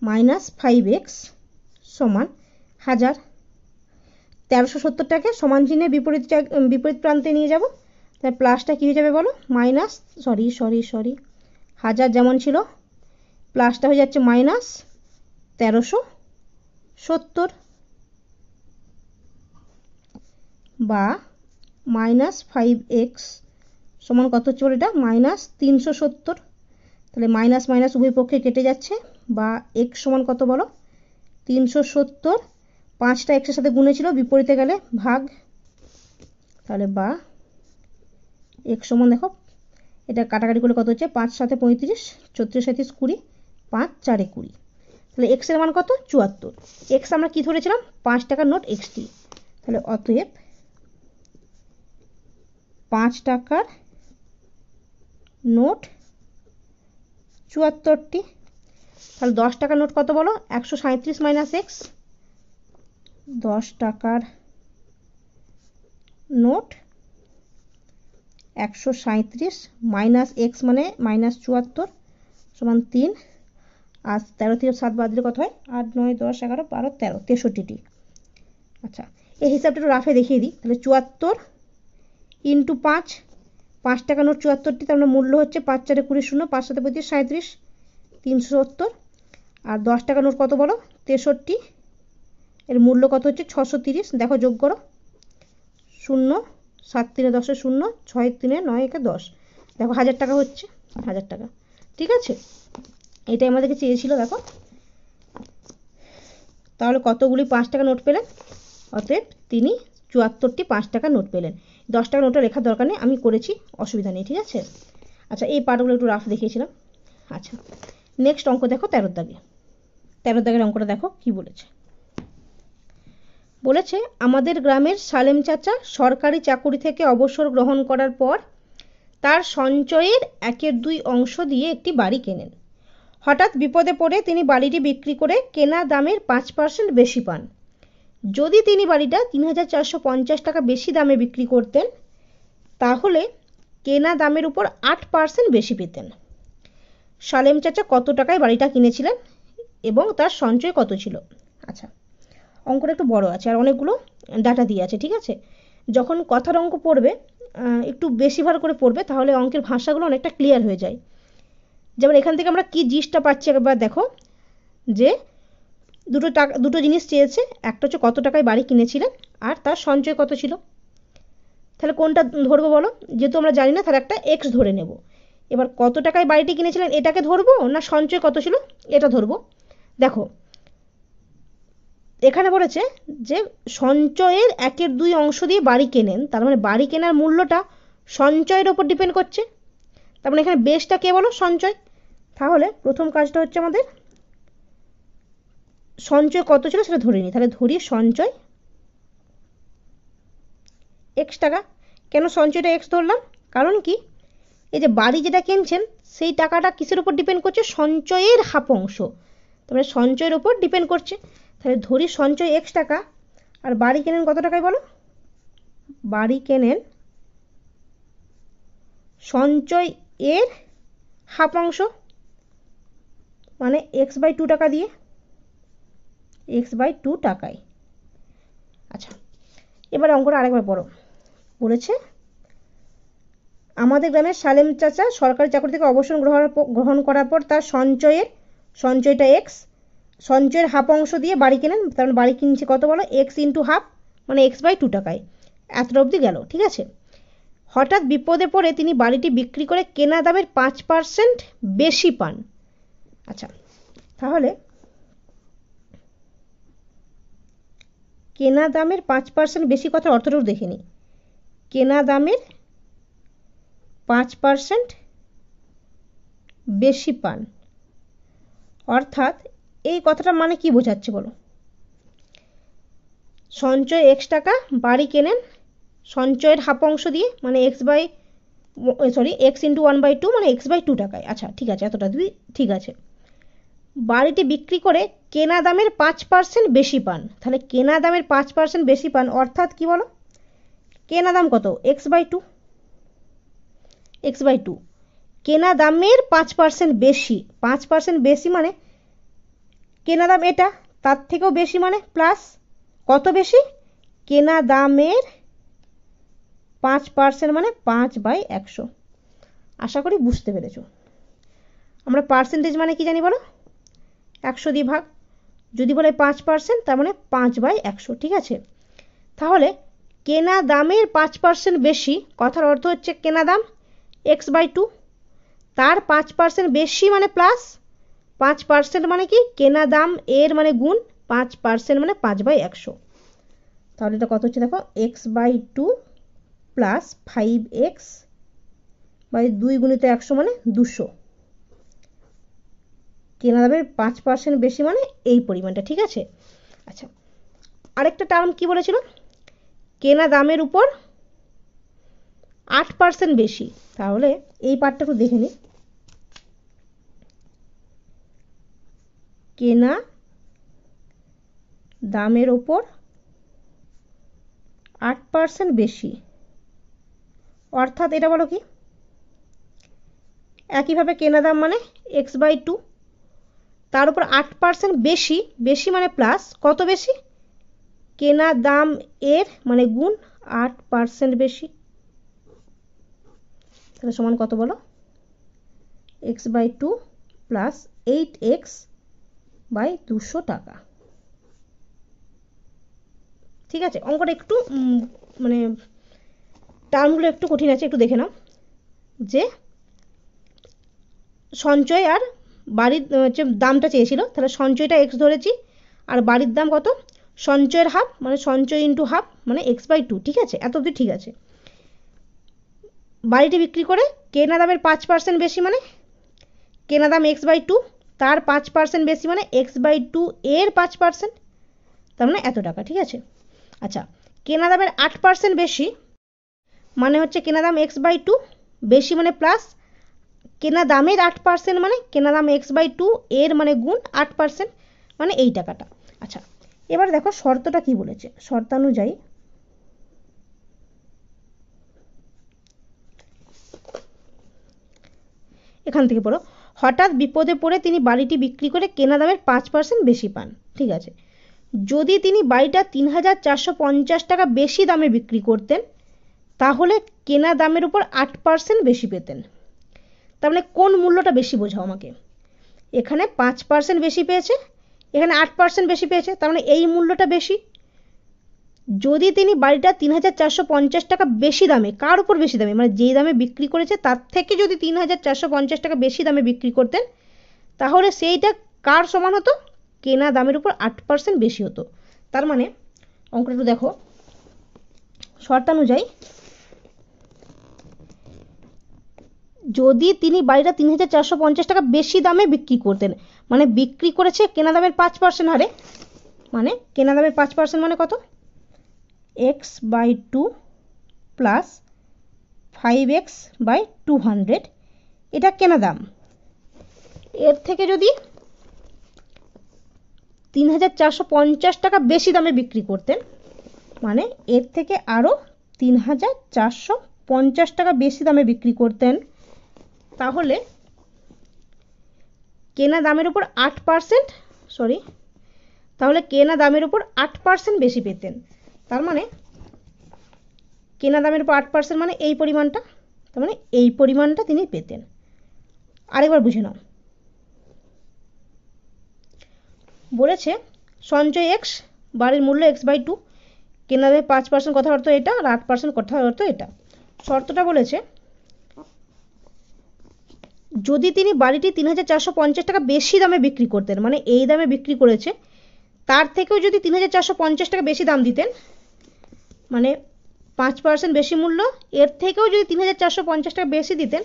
মাইনাস 5x সমান 1000। 1370টাকে সমান চিহ্নের বিপরীত প্রান্তে নিয়ে যাব, তাই প্লাসটা কী হয়ে যাবে বলো, মাইনাস, সরি 1000 যেমন ছিল, প্লাসটা হয়ে যাচ্ছে মাইনাস 1370, বা মাইনাস 5x সমান কত হচ্ছে বলো, এটা মাইনাস 370। তাহলে মাইনাস মাইনাস উভয় পক্ষে কেটে যাচ্ছে, বা x সমান কত বলো, 370, 5টা এক্সের সাথে গুণে ছিল, বিপরীতে গেলে ভাগ, তাহলে বা x সমান দেখো, এটা কাটাকাটি করলে কত হচ্ছে, 5 7 35, 34 37 20, 5 4 20, তাহলে x এর মান কত, 74। x আমরা কি ধরেছিলাম, 5 টাকার নোট এক্সটি, তাহলে অতএব 5 টাকার নোট 74টি। তাহলে 10 টাকার নোট কত বলো, 137 মাইনাস এক্স, 10 টাকার নোট 137 মাইনাস এক্স মানে মাইনাস 74 সমান 3, আর 13 থেকে 7 বাদ দিলে কত হয়, 8 9 10 11 12 13, 63টি। আচ্ছা, এই হিসাবটা একটু রাফে দেখিয়ে দিই, তাহলে 74 ইন্টু 5, 5 টাকা নোট 74টি, তার মানে মূল্য হচ্ছে 5 4 20 শূন্য, 5 7 35 37, 370। আর 10 টাকা নোট কত বলো? 63, এর মূল্য কত হচ্ছে 630। দেখো যোগ করো, 0 7 3 10 0, 6 3 9 1 10, দেখো 1000 টাকা হচ্ছে, 1000 টাকা। ঠিক আছে, এটাই আমাদেরকে চেয়েছিল। দেখো তাহলে কতগুলি 5 টাকা নোট পেলেন? অতএব তিনি 74টি 5 টাকা নোট পেলেন। 10 টাকা নোটটা লেখার দরকার নেই, আমি করেছি, অসুবিধা নেই। ঠিক আছে, আচ্ছা এই পার্টগুলো একটু রাফ দেখিয়েছিলাম। আচ্ছা নেক্সট অঙ্ক দেখো 13 দাগে। 13 দাগের অঙ্কটা দেখো কি বলেছে। বলেছে আমাদের গ্রামের সালেম চাচা সরকারি চাকুরি থেকে অবসর গ্রহণ করার পর তার সঞ্চয়ের 1/2 অংশ দিয়ে একটি বাড়ি কেনেন। হঠাৎ বিপদে পড়ে তিনি বাড়িটি বিক্রি করে কেনা দামের 5% বেশি পান। যদি তিনি বাড়িটা 3450 টাকা বেশি দামে বিক্রি করতেন তাহলে কেনা দামের উপর 8% বেশি পেতেন। সালেম চাচা কত টাকায় বাড়িটা কিনেছিলেন এবং তার সঞ্চয় কত ছিল? আচ্ছা অঙ্কটা একটু বড় আছে আর অনেকগুলো ডাটা দিয়ে আছে। ঠিক আছে, যখন কথার অঙ্ক পড়বে একটু বেশি ভালো করে পড়বে, তাহলে অঙ্কের ভাষাগুলো অনেকটা ক্লিয়ার হয়ে যায়। যেমন এখান থেকে আমরা কি জিনিসটা পাচ্ছি একবার দেখো, যে দুটো জিনিস চেয়েছে, একটা হচ্ছে কত টাকায় বাড়ি কিনেছিলেন আর তার সঞ্চয় কত ছিল। তাহলে কোনটা ধরবো বলো? যেহেতু আমরা জানি না, তাহলে একটা এক্স ধরে নেব। এবার কত টাকায় বাড়িটি কিনেছিলেন এটাকে ধরবো না সঞ্চয় কত ছিল এটা ধরবো? দেখো এখানে বলেছে যে সঞ্চয়ের 1/2 অংশ দিয়ে বাড়ি কেনেন, তার মানে বাড়ি কেনার মূল্যটা সঞ্চয়ের ওপর ডিপেন্ড করছে। তার মানে এখানে বেসটা কে বলো? সঞ্চয়। তাহলে প্রথম কাজটা হচ্ছে আমাদের সঞ্চয় কত ছিল সেটা ধরে নিই। তাহলে ধরি সঞ্চয় এক্স টাকা। কেন সঞ্চয়টা এক্স ধরলাম? কারণ কি, এই যে বাড়ি যেটা কিনছেন সেই টাকাটা কিসের উপর ডিপেন্ড করছে? সঞ্চয়ের হাফ অংশ, তারপরে সঞ্চয়ের উপর ডিপেন্ড করছে। তাহলে ধরি সঞ্চয় এক্স টাকা আর বাড়ি কেনেন কত টাকায় বলো? বাড়ি কেনেন সঞ্চয় এর হাফ অংশ, মানে x/2 টাকা দিয়ে, x/2 টাকায়। আচ্ছা এবার অঙ্কটা আরেকবার পড়ো। বলেছে আমাদের গ্রামের সালেম চাচা সরকারি চাকরি থেকে অবসর গ্রহণ করার পর তার সঞ্চয়টা এক্স, সঞ্চয়ের হাফ অংশ দিয়ে বাড়ি কেনেন, তার মানে বাড়ি কিনছে কত বলো? এক্স ইন্টু হাফ, মানে x/2 টাকায়। এতটা অবধি গেল। ঠিক আছে, হঠাৎ বিপদে পড়ে তিনি বাড়িটি বিক্রি করে কেনা দামের 5% বেশি পান। আচ্ছা তাহলে কেনা দামের 5% বেশি কথার অর্থটাও দেখে নিই। কেনা দামের 5% বেশি পান, অর্থাৎ এই কথাটা মানে কি বোঝাচ্ছে বলো? সঞ্চয় এক্স টাকা, বাড়ি কেনেন সঞ্চয়ের হাফ অংশ দিয়ে, মানে এক্স ইন্টু 1/2 মানে x/2 টাকায়। আচ্ছা ঠিক আছে, এতটা দুই ঠিক আছে। বাড়িটি বিক্রি করে কেনা দামের 5% বেশি পান। তাহলে কেনা দামের 5% বেশি পান অর্থাৎ কি বলো? কেনা দাম কত? x/2। কেনা দামের 5% বেশি, 5% বেশি মানে কেনা দাম এটা, তার থেকেও বেশি মানে প্লাস কত বেশি? কেনা দামের 5% মানে 5/100। আশা করি বুঝতে পেরেছো। আমরা পার্সেন্টেজ মানে কি জানি বলো? 100 দিয়ে ভাগ। যদি বলে 5% তার মানে 5/100। ঠিক আছে, তাহলে কেনা দামের 5% বেশি কথার অর্থ হচ্ছে কেনা দাম x/2, তার 5% বেশি মানে প্লাস 5% মানে কি? কেনা দাম এর মানে গুণ 5% মানে 5/100। তাহলে এটা কত হচ্ছে দেখো, x/2 প্লাস 5x/2 গুণিত 100 মানে 200। কেনা দামের 5% বেশি মানে এই পরিমাণটা। ঠিক আছে, আচ্ছা আরেকটা টার্ম কি বলেছিল? কেনা দামের উপর 8% বেশি। তাহলে এই পার্টটা একটু দেখে নিই। কেনা দামের উপর 8% বেশি, অর্থাৎ এটা বলো কি? একইভাবে কেনা দাম মানে x/2, তার উপর 8% বেশি, বেশি মানে প্লাস কত বেশি? কেনা দাম এর মানে গুণ 8% বেশি। তাহলে সমান কত বলো, x/2 প্লাস 8x/200 টাকা। ঠিক আছে, অঙ্কটা একটু মানে টার্মগুলো একটু কঠিন আছে, একটু দেখে নাও। যে সঞ্চয় আর বাড়ির হচ্ছে দামটা চেয়েছিল, তাহলে সঞ্চয়টা x ধরেছি আর বাড়ির দাম কত, সঞ্চয়ের হাফ মানে সঞ্চয় ইন্টু হাফ মানে x/2। ঠিক আছে, এত অবধি ঠিক আছে। বাড়িটি বিক্রি করে কেনা দামের 5% বেশি মানে কেনা দাম x/2, তার 5% বেশি মানে x/2 এর 5%, তার মানে এত টাকা। ঠিক আছে, আচ্ছা কেনা দামের 8% বেশি মানে হচ্ছে কেনা দাম x/2 বেশি মানে প্লাস কেনা দামের 8% মানে কেনা দাম x/2 এর মানে গুণ 8% মানে এই টাকাটা। আচ্ছা এবার দেখো শর্তটা কি বলেছে, শর্তানুযায়ী এখান থেকে পড়ো, হঠাৎ বিপদে পড়ে তিনি বাড়িটি বিক্রি করে কেনা দামের 5% বেশি পান। ঠিক আছে, যদি তিনি বাড়িটা 3,450 টাকা বেশি দামে বিক্রি করতেন তাহলে কেনা দামের উপর 8% বেশি পেতেন। তার মানে কোন মূল্যটা বেশি বোঝাও আমাকে, এখানে 5% বেশি পেয়েছে, এখানে 8% বেশি পেয়েছে, তার মানে এই মূল্যটা বেশি। যদি তিনি বাড়িটা 3,450 টাকা বেশি দামে, কার উপর বেশি দামে মানে যেই দামে বিক্রি করেছে তার থেকে যদি 3,450 টাকা বেশি দামে বিক্রি করতেন তাহলে সেইটা কার সমান হতো, কেনা দামের উপর 8% বেশি হতো। তার মানে অঙ্কটা একটু দেখো, শর্তানুযায়ী যদি তিনি বাড়িটা 3,450 টাকা বেশি দামে বিক্রি করতেন মানে বিক্রি করেছে কেনা দামের 5% হারে, মানে কেনা দামের 5% মানে কত, x/2 প্লাস 5x/200, এটা কেনা দাম। এর থেকে যদি 3,450 টাকা বেশি দামে বিক্রি করতেন মানে এর থেকে আরও 3,450 টাকা বেশি দামে বিক্রি করতেন তাহলে কেনা দামের উপর 8% তাহলে কেনা দামের উপর 8% বেশি পেতেন। তার মানে কেনা দামের উপর 8% মানে এই পরিমাণটা, তার মানে এই পরিমাণটা তিনি পেতেন। আরেকবার বুঝে নাও, বলেছে সঞ্চয় x, বাড়ির মূল্য x/2, কেনা দামের 5% কথার অর্থ এটা আর 8% কথার অর্থ এটা। শর্তটা বলেছে যদি তিনি বাড়িটি 3,450 টাকা বেশি দামে বিক্রি করতেন মানে এই দামে বিক্রি করেছে তার থেকেও যদি 3,450 টাকা বেশি দাম দিতেন মানে 5% বেশি মূল্য, এর থেকেও যদি 3,450 টাকা বেশি দিতেন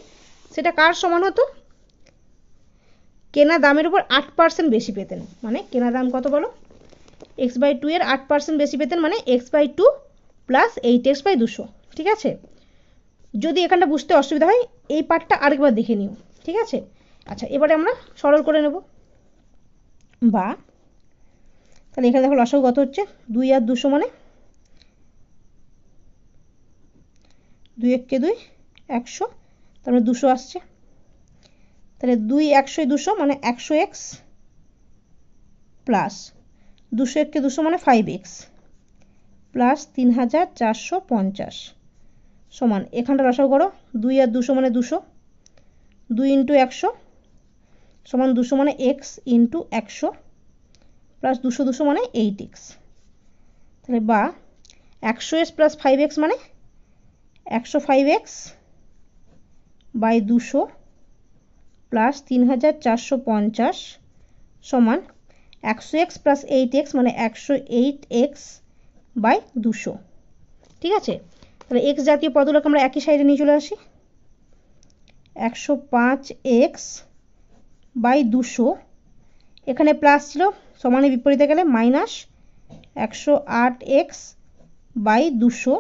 সেটা কার সমান হতো, কেনা দামের উপর 8% বেশি পেতেন। মানে কেনা দাম কত বলো, x/2 এর 8% বেশি পেতেন মানে x/2 প্লাস 8x/200। ঠিক আছে, যদি এখানটা বুঝতে অসুবিধা হয় এই পার্টটা আরেকবার দেখে নিও। ঠিক আছে, আচ্ছা এবারে আমরা সরল করে নেব। বা তাহলে এখানে দেখো লসাগু কত হচ্ছে, 2 আর 200 মানে 2 একে 2 100, তার মানে 200 আসছে। তাহলে 2 100 200 মানে 100x প্লাস 200 একে 200 মানে 5x প্লাস 3,450 সমান, এখানটা লসাগু করো, 2 আর 200 মানে 200, 2 ইন্টু 100 সমান 200 মানে x ইন্টু 100 প্লাস 200 200 মানে 8x। তাহলে বা 100x প্লাস 5x মানে 105x/200 প্লাস 3,450 সমান 100x প্লাস 8x মানে 108x/200। ঠিক আছে, তাহলে x জাতীয় পদগুলোকে আমরা একই সাইডে নিয়ে চলে আসি, 105x/200 এখানে প্লাস ছিল সমানের বিপরীতে গেলে মাইনাস 108x/200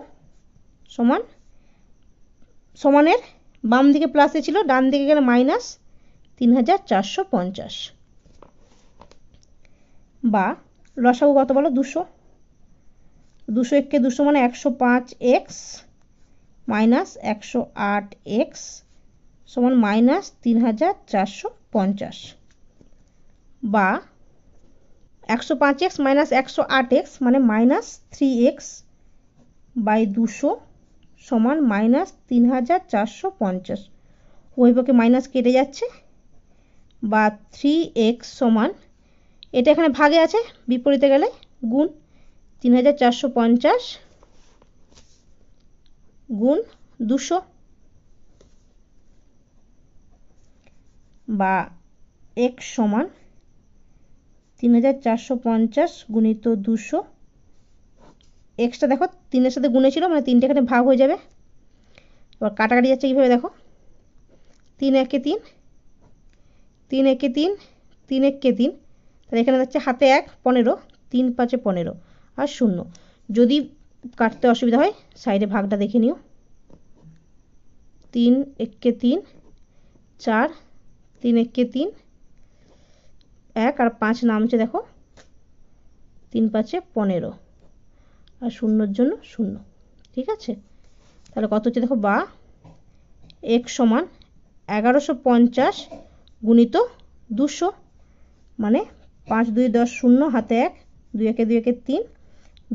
সমান, সমানের বাম দিকে প্লাসে ছিল ডান দিকে গেলে মাইনাস 3,450। বা লসাগু কত বলো, 200, 200 একে 200 মানে 105x মাইনাস 108x সমান মাইনাস 3,450। বা 105x মাইনাস 108x মানে মাইনাস 3x/200 সমান -3450, উভয়পক্ষে মাইনাস কেটে যাচ্ছে, বা 3x সমান, এটা এখানে ভাগে আছে বিপরীতে গেলে গুণ 3450 গুণ 200, বা x সমান 3450 গুণিত 200, এক্সটা দেখো 3-এর সাথে গুণে ছিল, মানে 3টা এখানে ভাগ হয়ে যাবে। এবার কাটাকাটি যাচ্ছে কীভাবে দেখো, 3 একে 3, 3 একে 3, 3 একে 3, তাহলে এখানে যাচ্ছে হাতে 1, 15, 3 5 15 আর 0। যদি কাটতে অসুবিধা হয় সাইডে ভাগটা দেখে নিও। 3 একে 3, 4, 3 একে 3, 1 আর 5 নামছে দেখো, 3 5 15 আর 0-এর জন্য 0। ঠিক আছে, তাহলে কত হচ্ছে দেখো, বা x সমান 1150 গুণিত 200, মানে 5 2 10, 0 হাতে 1, 2 একে 2 একে 3,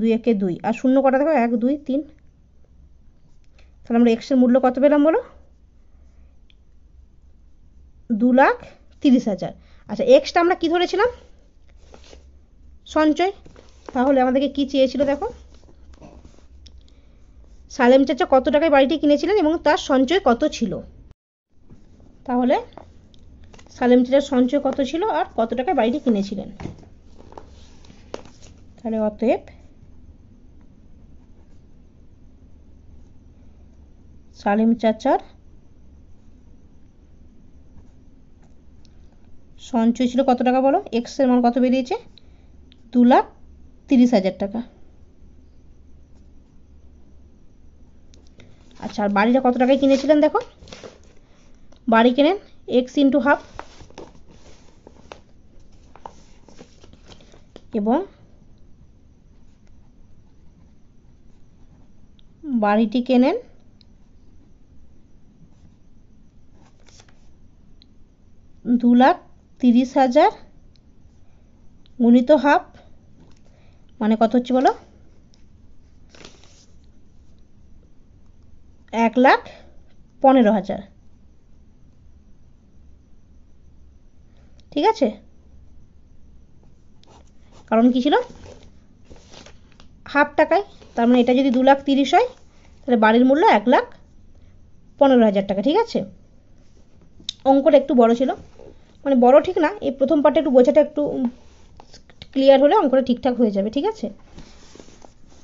2 একে 2 আর 0 কটা দেখো, 1 2 3। তাহলে আমরা x এর মূল্য কত পেলাম বলো, 2,30,000। আচ্ছা, এক্সটা আমরা কি ধরেছিলাম, সঞ্চয়। তাহলে আমাদেরকে কি চেয়েছিল দেখো, সালেম চাচা কত টাকায় বাড়িটি কিনেছিলেন এবং তার সঞ্চয় কত ছিল। তাহলে সালেম চাচার সঞ্চয় কত ছিল আর কত টাকায় বাড়িটি কিনেছিলেন। তাহলে অতএব সালেম চাচার সঞ্চয় ছিল কত টাকা বলো, এক্স এর মান কত বেরিয়েছে, 2,30,000 টাকা। আচ্ছা, আর বাড়িটা কত টাকায় কিনেছিলেন দেখো, বাড়ি কেনেন এক্স ইন্টু হাফ, এবং বাড়িটি কেনেন 2,30,000 গুণিত হাফ, মানে কত হচ্ছে বলো, 1,15,000। ঠিক আছে, কারণ কি ছিল, হাফ টাকায়, তার মানে এটা যদি 2,30,000 হয় তাহলে বাড়ির মূল্য 1,15,000 টাকা। ঠিক আছে, অঙ্কটা একটু বড় ছিল, মানে বড় ঠিক না, এই প্রথম পার্টে একটু বোঝাটা একটু ক্লিয়ার হলে অঙ্কটা ঠিকঠাক হয়ে যাবে। ঠিক আছে,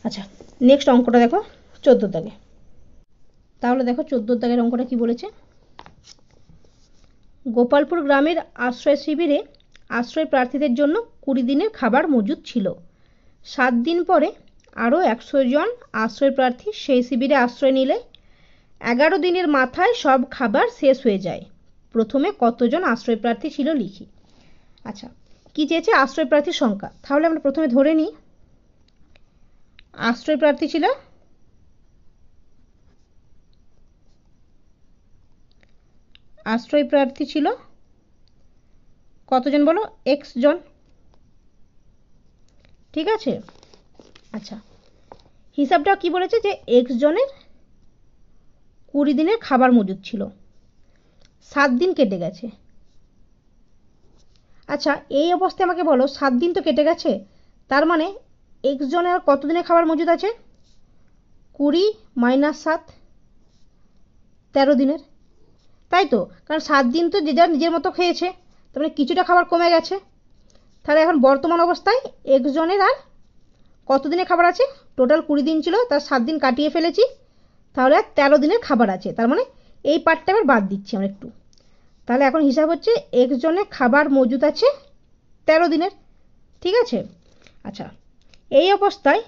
আচ্ছা নেক্সট অঙ্কটা দেখো 14 দাগে। তাহলে দেখো 14 দাগের অঙ্কটা কি বলেছে, গোপালপুর গ্রামের আশ্রয় শিবিরে আশ্রয় প্রার্থীদের জন্য 20 দিনের খাবার মজুদ ছিল। 7 দিন পরে আরও 100 জন আশ্রয় প্রার্থী সেই শিবিরে আশ্রয় নিলে 11 দিনের মাথায় সব খাবার শেষ হয়ে যায়। প্রথমে কতজন আশ্রয় প্রার্থী ছিল লিখি। আচ্ছা, কি চেয়েছে, আশ্রয় প্রার্থীর সংখ্যা। তাহলে আমরা প্রথমে ধরে নিই আশ্রয় প্রার্থী ছিল কতজন বলো, এক্স জন। ঠিক আছে, আচ্ছা হিসাবটা কি বলেছে যে এক্স জনের 20 দিনের খাবার মজুদ ছিল, 7 দিন কেটে গেছে। আচ্ছা, এই অবস্থায় আমাকে বলো 7 দিন তো কেটে গেছে, তার মানে এক্স জনের কত দিনের খাবার মজুদ আছে, 20 - 7, 13 দিনের। তাই তো, কারণ 7 দিন তো যে যার নিজের মতো খেয়েছে, তার মানে কিছুটা খাবার কমে গেছে। তাহলে এখন বর্তমান অবস্থায় এক্স জনের আর কত দিনের খাবার আছে, টোটাল 20 দিন ছিল, তার 7 দিন কাটিয়ে ফেলেছি, তাহলে আর 13 দিনের খাবার আছে। তার মানে এই পার্টটা আবার বাদ দিচ্ছি আমরা একটু। তাহলে এখন হিসাব হচ্ছে এক্স জনের খাবার মজুদ আছে 13 দিনের। ঠিক আছে, আচ্ছা এই অবস্থায়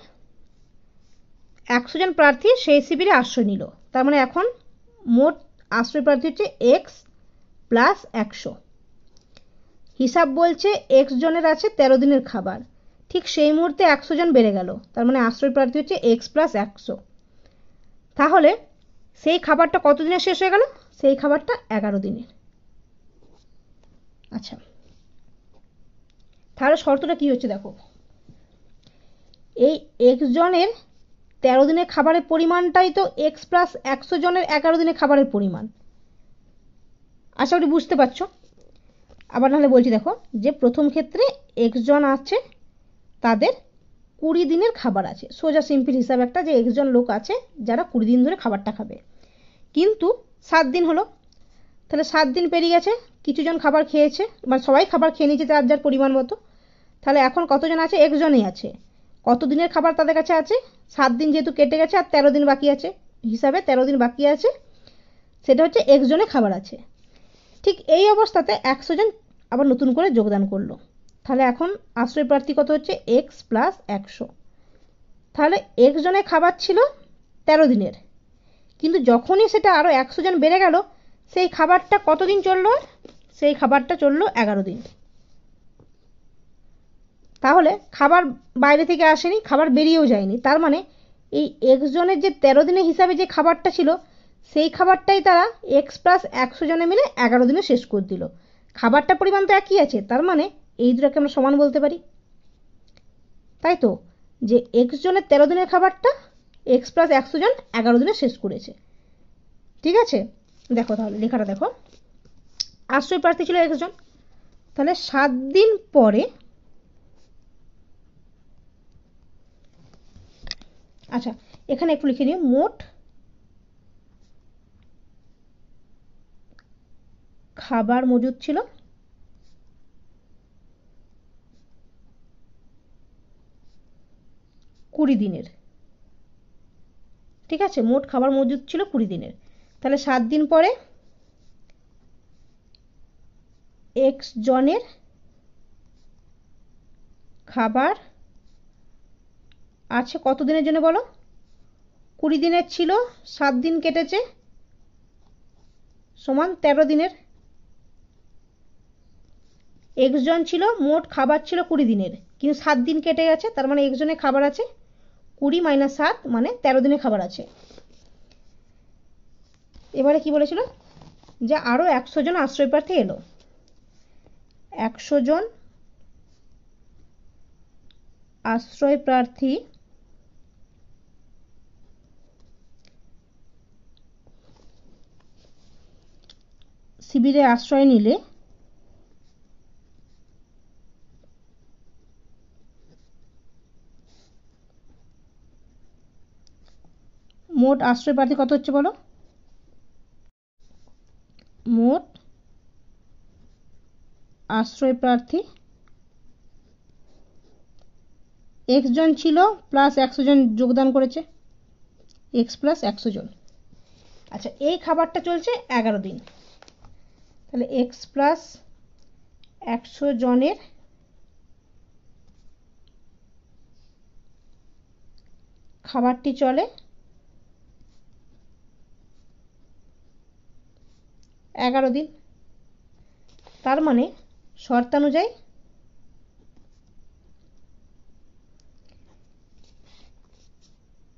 100 জন প্রার্থী সেই শিবিরে আশ্রয় নিল, তার মানে এখন মোট আশ্রয় প্রার্থী হচ্ছে এক্স প্লাস 100। হিসাব বলছে এক্স জনের আছে 13 দিনের খাবার, ঠিক সেই মুহূর্তে 100 জন বেড়ে গেল, তার মানে আশ্রয় প্রার্থী হচ্ছে এক্স প্লাস 100। তাহলে সেই খাবারটা কত দিনে শেষ হয়ে গেল, সেই খাবারটা 11 দিনের। আচ্ছা, তাহলে শর্তটা কি হচ্ছে দেখো, এই এক্স জনের 13 দিনের খাবারের পরিমাণটাই তো এক্স প্লাস 100 জনের 11 দিনের খাবারের পরিমাণ। আশা করি বুঝতে পারছো। আবার নাহলে বলছি দেখো, যে প্রথম ক্ষেত্রে এক্স জন আছে, তাদের 20 দিনের খাবার আছে। সোজা সিম্পল হিসাব একটা, যে এক্স জন লোক আছে যারা 20 দিন ধরে খাবারটা খাবে। কিন্তু 7 দিন হলো, তাহলে 7 দিন পেরিয়ে গেছে, কিছু জন খাবার খেয়েছে, মানে সবাই খাবার খেয়ে নিয়েছে যার যার পরিমাণ মতো। তাহলে এখন কতজন আছে? এক্স জনই আছে। কত দিনের খাবার তাদের কাছে আছে? 7 দিন যেহেতু কেটে গেছে, আর 13 দিন বাকি আছে, হিসাবে 13 দিন বাকি আছে, সেটা হচ্ছে এক্স জনের খাবার আছে। ঠিক এই অবস্থাতে 100 জন আবার নতুন করে যোগদান করলো। তাহলে এখন আশ্রয় প্রার্থী কত হচ্ছে? X plus 100। তাহলে এক্স জনের খাবার ছিল 13 দিনের, কিন্তু যখনই সেটা আরো 100 জন বেড়ে গেল, সেই খাবারটা কতদিন চললো? সেই খাবারটা চললো 11 দিন। তাহলে খাবার বাইরে থেকে আসেনি, খাবার বেরিয়েও যায়নি, তার মানে এই এক্স জনের যে 13 দিনের হিসাবে যে খাবারটা ছিল, সেই খাবারটাই তারা এক্স প্লাস 100 জনে মিলে 11 দিনে শেষ করে দিল। খাবারটা পরিমাণ তো একই আছে, তার মানে এই দুটোকে আমরা সমান বলতে পারি, তাই তো? যে এক্স জনের 13 দিনের খাবারটা এক্স প্লাস 100 জন 11 দিনে শেষ করেছে। ঠিক আছে, দেখো তাহলে লেখাটা দেখো। আশ্রয় প্রার্থী ছিল এক্স জন, তাহলে 7 দিন পরে, আচ্ছা এখানে একটু লিখে নিও, মোট খাবার মজুদ ছিল 20 দিনের। ঠিক আছে, মোট খাবার মজুদ ছিল 20 দিনের। তাহলে 7 দিন পরে এক্স জনের খাবার আছে কত দিনের জন্য বলো? 20 দিনের ছিল, 7 দিন কেটেছে, সমান 13 দিনের। এক্স জন ছিল, মোট খাবার ছিল 20 দিনের, কিন্তু 7 দিন কেটে গেছে, তার মানে এক্স জনের খাবার আছে 20 মাইনাস 7, মানে 13 দিনের খাবার আছে। এবারে কি বলেছিল? যে আরো 100 জন আশ্রয় প্রার্থী এলো। 100 জন আশ্রয় প্রার্থী শিবিরে আশ্রয় নিলে মোট আশ্রয় প্রার্থী কত হচ্ছে বলো? মোট আশ্রয় প্রার্থী এক্স জন ছিল, প্লাস 100 জন যোগদান করেছে, এক্স প্লাস 100 জন। আচ্ছা, এই খাবারটা চলছে 11 দিন, তাহলে এক্স প্লাস 100 জনের খাবারটি চলে 11 দিন। তার মানে শর্তানুযায়ী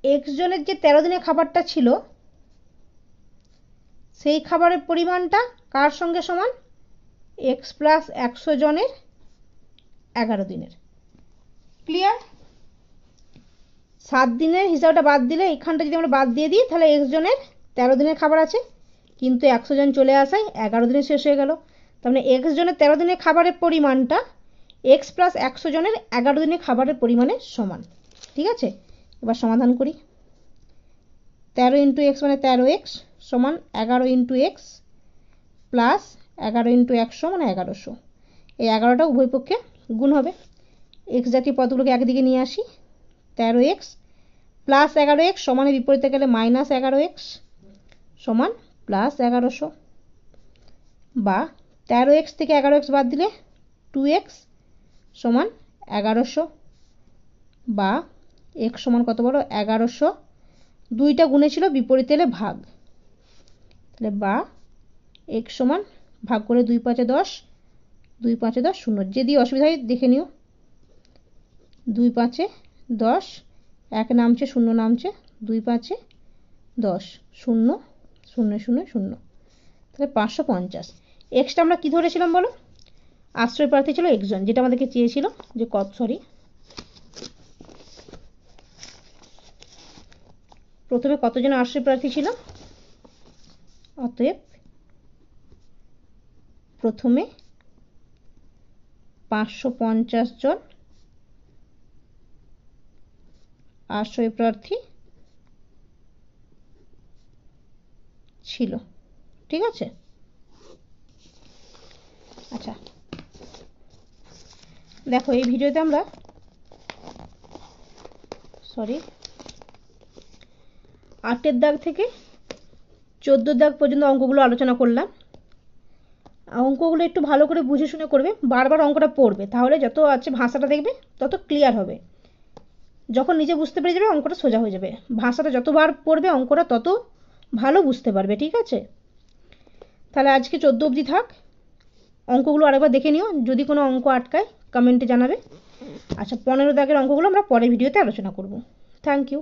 এক্স জনের যে 13 দিনের খাবারটা ছিল, সেই খাবারের পরিমাণটা কার সঙ্গে সমান? এক্স প্লাস 100 জনের 11 দিনের। ক্লিয়ার? 7 দিনের হিসাবটা বাদ দিলে, এখানটা যদি আমরা বাদ দিয়ে দিই, তাহলে এক্স জনের 13 দিনের খাবার আছে, কিন্তু 100 জন চলে আসায় 11 দিনে শেষ হয়ে গেল। তার মানে এক্স জনের 13 দিনের খাবারের পরিমাণটা এক্স প্লাস 100 জনের 11 দিনের খাবারের পরিমাণের সমান। ঠিক আছে, এবার সমাধান করি। 13 ইন্টু এক্স মানে 13x সমান 11 ইন্টু এক্স প্লাস 11 ইন্টু 100 মানে 1100। এই 11টা উভয় পক্ষে গুণ হবে। এক্স জাতীয় পদগুলোকে একদিকে নিয়ে আসি। 13x প্লাস 11x সমানের বিপরীতে গেলে মাইনাস 11x সমান প্লাস 1100, বা 13x থেকে 11x বাদ দিলে 2x সমান 1100, বা x সমান কত বলো? 1100। দুইটা গুণে ছিল, বিপরীতে এলে ভাগ, তাহলে বা x সমান ভাগ করে 2 5 10, 2 5 10 0। যদি অসুবিধা হয় দেখে নিও। 2 5 10, 1 নামছে 0 নামছে, 2 5 10, 0 0 0 0, তাহলে 550। এক্সটা আমরা কি ধরেছিলাম বলো? আশ্রয় প্রার্থী ছিল এক্স জন, যেটা আমাদেরকে চেয়েছিল যে প্রথমে কতজন আশ্রয় প্রার্থী ছিল? অতএব প্রথমে 550 জন আশ্রয় প্রার্থী ছিল। ঠিক আছে, আচ্ছা দেখো এই ভিডিওতে আমরা 8 দাগ থেকে 14 দাগ পর্যন্ত অঙ্কগুলো আলোচনা করলাম। অঙ্কগুলো একটু ভালো করে বুঝে শুনে করবে, বারবার অঙ্কটা পড়বে, তাহলে যত আছে ভাষাটা দেখবে তত ক্লিয়ার হবে। যখন নিজে বুঝতে পেরে যাবে অঙ্কটা সোজা হয়ে যাবে। ভাষাটা যতবার পড়বে অঙ্কটা তত ভালো বুঝতে পারবে। ঠিক আছে, তাহলে আজকে 14 অবধি থাক। অঙ্কগুলো আরেকবার দেখে নিও, যদি কোনো অঙ্ক আটকায় কমেন্টে জানাবে। আচ্ছা 15 দাগের অঙ্কগুলো আমরা পরের ভিডিওতে আলোচনা করব। Thank you.